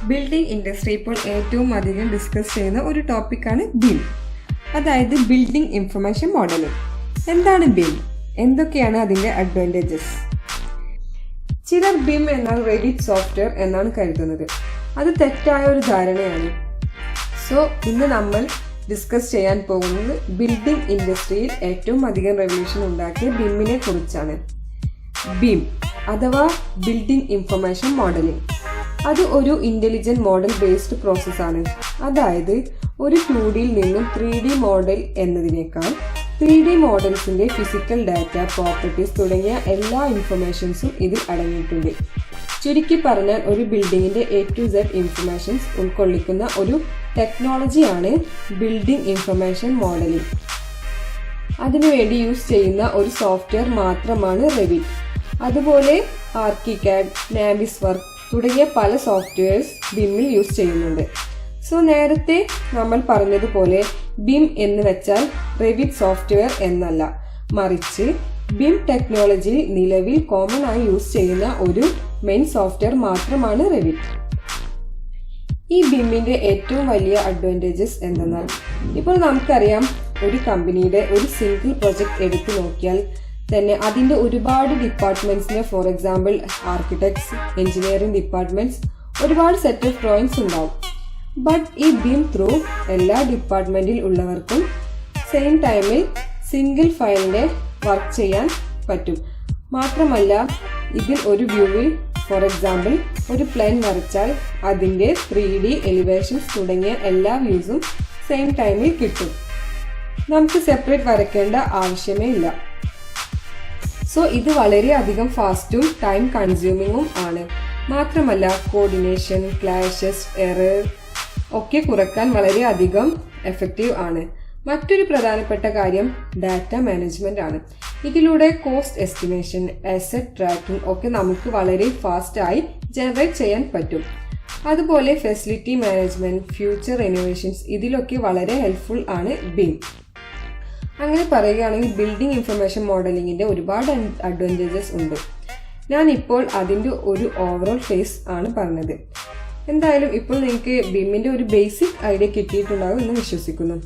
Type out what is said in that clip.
Building industry ഇപ്പോൾ ഏറ്റവും അധികം ഡിസ്കസ് ചെയ്യുന്ന ഒരു ടോപ്പിക്കാണ് BIM, അതായത് ബിൽഡിംഗ് ഇൻഫർമേഷൻ മോഡലിംഗ്. എന്താണ് BIM? എന്തൊക്കെയാണ് അതിൻ്റെ അഡ്വാൻറ്റേജസ്? ചിലർ BIM എന്നാൽ റെവിറ്റ് സോഫ്റ്റ്വെയർ എന്നാണ് കരുതുന്നത്. അത് തെറ്റായ ഒരു ധാരണയാണ്. സോ ഇന്ന് നമ്മൾ ഡിസ്കസ് ചെയ്യാൻ പോകുന്നത് ബിൽഡിംഗ് ഇൻഡസ്ട്രിയിൽ ഏറ്റവും അധികം റെവല്യൂഷൻ ഉണ്ടാക്കിയ BIM-നെ കുറിച്ചാണ്. BIM അഥവാ ബിൽഡിംഗ് ഇൻഫർമേഷൻ മോഡലിംഗ് അത് ഒരു ഇന്റലിജന്റ് മോഡൽ ബേസ്ഡ് പ്രോസസ്സാണ്. അതായത് ഒരു 2Dയിൽ നിന്നും 3D മോഡൽ എന്നതിനേക്കാൾ 3D മോഡൽസിന്റെ ഫിസിക്കൽ ഡാറ്റ, പ്രോപ്പർട്ടീസ് തുടങ്ങിയ എല്ലാ ഇൻഫർമേഷൻസും ഇതിൽ അടങ്ങിയിട്ടുണ്ട്. ചുരുക്കി പറഞ്ഞാൽ ഒരു ബിൽഡിങ്ങിന്റെ A to Z ഇൻഫർമേഷൻസ് ഉൾക്കൊള്ളിക്കുന്ന ഒരു ടെക്നോളജിയാണ് ബിൽഡിംഗ് ഇൻഫർമേഷൻ മോഡലിംഗ്. അതിനുവേണ്ടി യൂസ് ചെയ്യുന്ന ഒരു സോഫ്റ്റ്വെയർ മാത്രമാണ് REVIT. അതുപോലെ ARCHICAD, NAVISWORK തുടങ്ങിയ പല സോഫ്റ്റ്വെയർസ് BIM-ൽ യൂസ് ചെയ്യുന്നുണ്ട്. സോ നേരത്തെ നമ്മൾ പറഞ്ഞതുപോലെ BIM എന്ന് വെച്ചാൽ റെവിറ്റ് സോഫ്റ്റ്വെയർ എന്നല്ല, മറിച്ച് BIM ടെക്നോളജിയിൽ നിലവിൽ കോമൺ ആയി യൂസ് ചെയ്യുന്ന ഒരു മെയിൻ സോഫ്റ്റ്വെയർ മാത്രമാണ് REVIT. ഈ BIM-ന്റെ ഏറ്റവും വലിയ അഡ്വാൻറ്റേജസ് എന്തെന്നാൽ, ഇപ്പോൾ നമുക്കറിയാം ഒരു കമ്പനിയുടെ ഒരു സിംഗിൾ പ്രൊജക്ട് എടുത്തു നോക്കിയാൽ തന്നെ അതിൻ്റെ ഒരുപാട് ഡിപ്പാർട്ട്മെന്റ്സിന്, for example architects, engineering departments, ഒരുപാട് സെറ്റ് ഓഫ് ഡ്രോയിങ്സ് ഉണ്ടാവും. ബട്ട് ഈ BIM ത്രൂ എല്ലാ ഡിപ്പാർട്ട്മെന്റിൽ ഉള്ളവർക്കും സെയിം ടൈമിൽ സിംഗിൾ ഫയലിനെ വർക്ക് ചെയ്യാൻ പറ്റും. മാത്രമല്ല ഇതിൽ ഒരു വ്യൂവിൽ, ഫോർ എക്സാമ്പിൾ ഒരു പ്ലാൻ വരച്ചാൽ അതിൻ്റെ 3D എലിവേഷൻസ് തുടങ്ങിയ എല്ലാ വ്യൂസും സെയിം ടൈമിൽ കിട്ടും. നമുക്ക് സെപ്പറേറ്റ് വരയ്ക്കേണ്ട ആവശ്യമേ ഇല്ല. സോ ഇത് വളരെയധികം ഫാസ്റ്റും ടൈം കൺസ്യൂമിങ്ങും ആണ്. മാത്രമല്ല കോർഡിനേഷൻ, ക്ലാഷസ്, എറർ ഒക്കെ കുറയ്ക്കാൻ വളരെയധികം എഫക്റ്റീവ് ആണ്. മറ്റൊരു പ്രധാനപ്പെട്ട കാര്യം ഡാറ്റ മാനേജ്മെന്റ് ആണ്. ഇതിലൂടെ കോസ്റ്റ് എസ്റ്റിമേഷൻ, അസറ്റ് ട്രാക്കിംഗ് ഒക്കെ നമുക്ക് വളരെ ഫാസ്റ്റായി ജനറേറ്റ് ചെയ്യാൻ പറ്റും. അതുപോലെ ഫെസിലിറ്റി മാനേജ്മെന്റ്, ഫ്യൂച്ചർ ഇന്നോവേഷൻസ് ഇതിലൊക്കെ വളരെ ഹെൽപ്ഫുൾ ആണ് BIM. അങ്ങനെ പറയുകയാണെങ്കിൽ ബിൽഡിംഗ് ഇൻഫർമേഷൻ മോഡലിംഗിന്റെ ഒരുപാട് അഡ്വാൻറ്റേജസ് ഉണ്ട്. ഞാൻ ഇപ്പോൾ അതിൻ്റെ ഒരു ഓവറോൾ ഫേസ് ആണ് പറഞ്ഞത്. എന്തായാലും ഇപ്പോൾ നിങ്ങൾക്ക് BIM-ന്റെ ഒരു ബേസിക് ഐഡിയ കിട്ടിയിട്ടുണ്ടാകും എന്ന് വിശ്വസിക്കുന്നു.